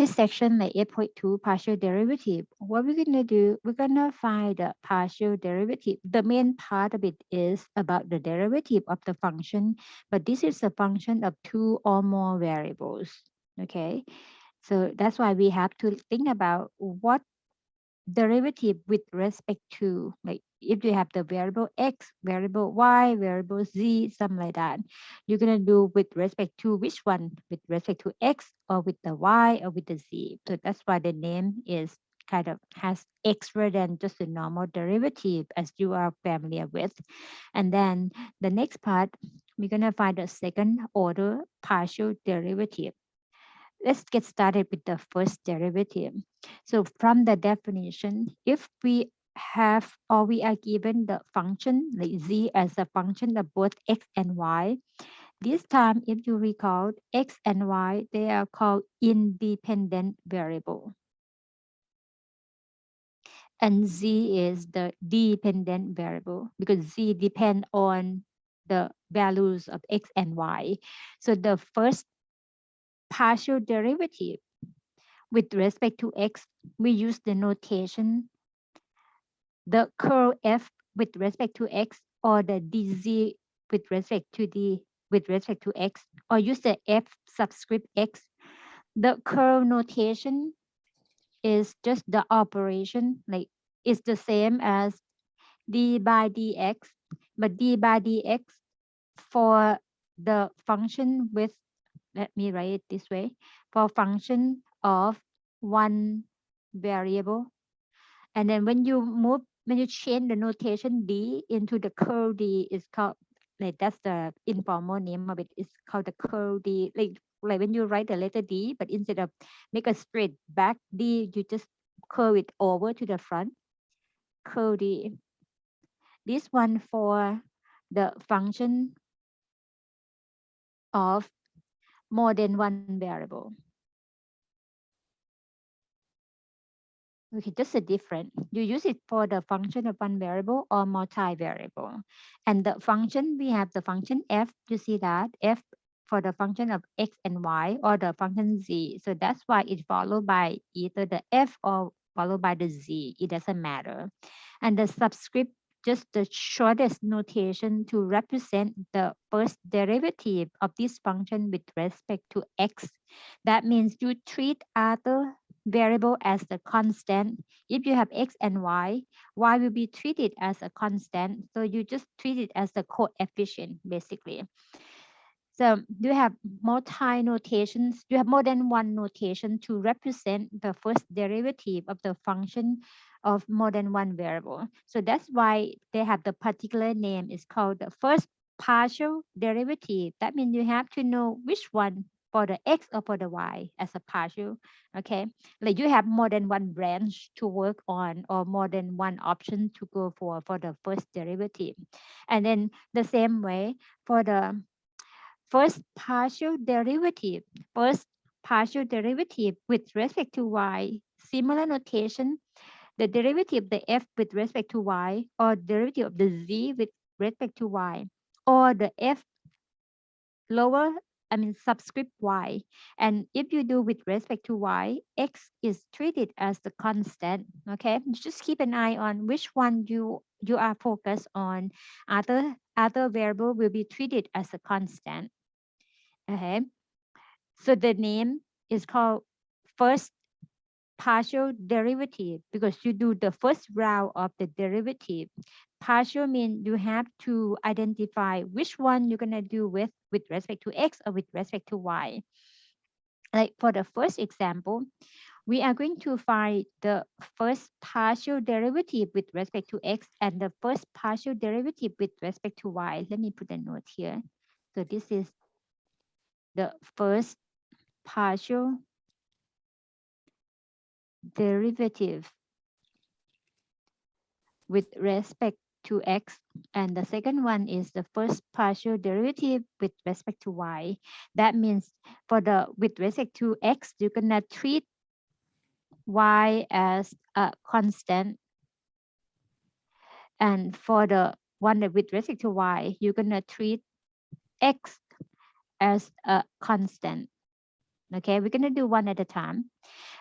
this section, like 8.2 partial derivative, what we're gonna do, we're gonna find the partial derivative. The main part of it is about the derivative of the function, but this is a function of two or more variables. Okay, so that's why we have to think about what derivative with respect to, like if you have the variable x, variable y, variable z, something like that, you're going to do with respect to which one, with respect to x or with the y or with the z. So that's why the name is kind of has extra than just a normal derivative, as you are familiar with. And then the next part, we're going to find the second order partial derivative. Let's get started with the first derivative. So from the definition, if we have or we are given the function like z as a function of both x and y, this time if you recall, x and y, they are called independent variable. And z is the dependent variable because z depend on the values of x and y. So the first partial derivative with respect to x, we use the notation, the curl f with respect to x, or the dz with respect to x, or use the f subscript x. The curl notation is just the operation, like it's the same as d by dx, but d by dx for the function with, let me write it this way, for function of one variable. And then when you change the notation d into the curl d, is called, like that's the informal name of it, it's called the curl d. Like when you write the letter d, but instead of make a straight back d, you just curl it over to the front, curl d. This one for the function of more than one variable. Okay, just a different. You use it for the function of one variable or multi-variable. And the function, we have the function f, you see that? F for the function of x and y, or the function z. So that's why it's followed by either the f or followed by the z. It doesn't matter. And the subscript, just the shortest notation to represent the first derivative of this function with respect to x. That means you treat other variable as the constant. If you have x and y will be treated as a constant. So you just treat it as the coefficient, basically. So you have multi notations. You have more than one notation to represent the first derivative of the function of more than one variable. So that's why they have the particular name. It's called the first partial derivative. That means you have to know which one, for the x or for the y, as a partial. Okay, like you have more than one branch to work on, or more than one option to go for the first derivative. And then the same way for the first partial derivative, first partial derivative with respect to y, similar notation, the derivative of the f with respect to y, or derivative of the z with respect to y, or the f lower, I mean subscript y. And if you do with respect to y, x is treated as the constant. Okay, just keep an eye on which one you are focused on. Other variable will be treated as a constant. Okay, so the name is called first partial derivative because you do the first round of the derivative. Partial means you have to identify which one you're going to do with respect to x or with respect to y. Like for the first example, we are going to find the first partial derivative with respect to x and the first partial derivative with respect to y. Let me put a note here. So this is the first partial derivative with respect to x, and the second one is the first partial derivative with respect to y. That means for the with respect to x, you're gonna treat y as a constant, and for the one that with respect to y, you're gonna treat x as a constant. Okay, we're going to do one at a time.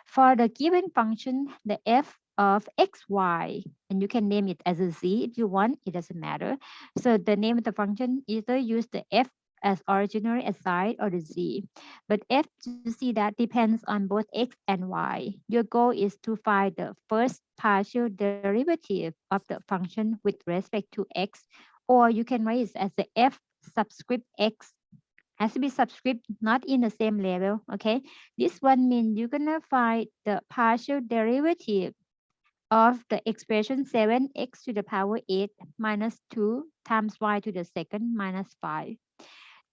For the given function, the f of xy, and you can name it as a z if you want, it doesn't matter. So the name of the function, either use the f as originally assigned or the z. But f, to see that, depends on both x and y. Your goal is to find the first partial derivative of the function with respect to x, or you can write it as the f subscript x, has to be subscript, not in the same level. Okay, this one means you're gonna find the partial derivative of the expression 7x to the power 8 minus 2 times y to the second minus 5.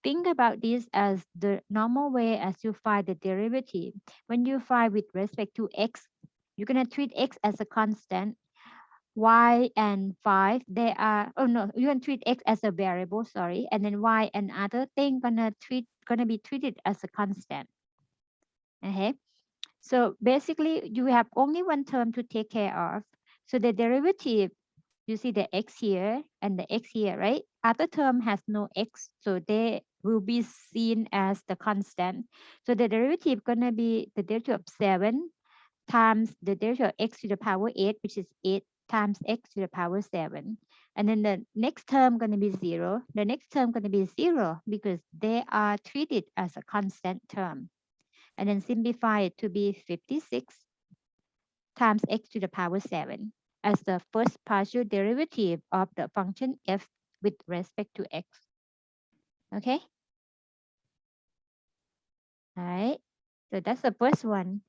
Think about this as the normal way as you find the derivative. When you find with respect to x, you're gonna treat x as a constant. Y and 5, they are, oh no, you can treat x as a variable, sorry, and then y and other thing gonna be treated as a constant. Okay, so basically you have only one term to take care of. So the derivative, you see the x here and the x here, right? Other term has no x, so they will be seen as the constant. So the derivative gonna be the derivative of 7 times the derivative of x to the power 8, which is 8 times x to the power 7. And then the next term going to be 0. The next term going to be 0 because they are treated as a constant term. And then simplify it to be 56 times x to the power 7 as the first partial derivative of the function f with respect to x. Okay? All right. So that's the first one.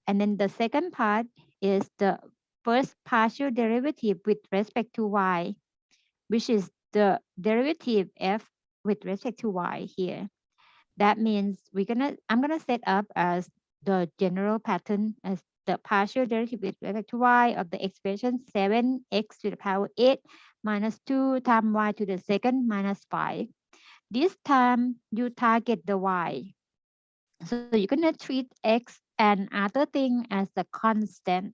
And then the second part is the first partial derivative with respect to y, which is the derivative f with respect to y here. That means I'm gonna set up as the general pattern as the partial derivative with respect to y of the expression 7x to the power 8 minus 2 times y to the second minus 5. This time you target the y. So you're gonna treat x and other thing as the constant.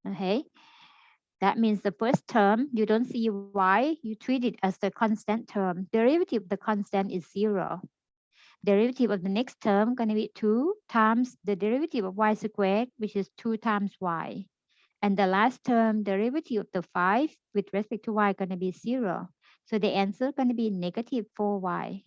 Okay, that means the first term, you don't see y, you treat it as the constant term. Derivative of the constant is 0. Derivative of the next term going to be 2 times the derivative of y squared, which is 2 times y. And the last term, derivative of the 5 with respect to y going to be 0. So the answer going to be negative 4y.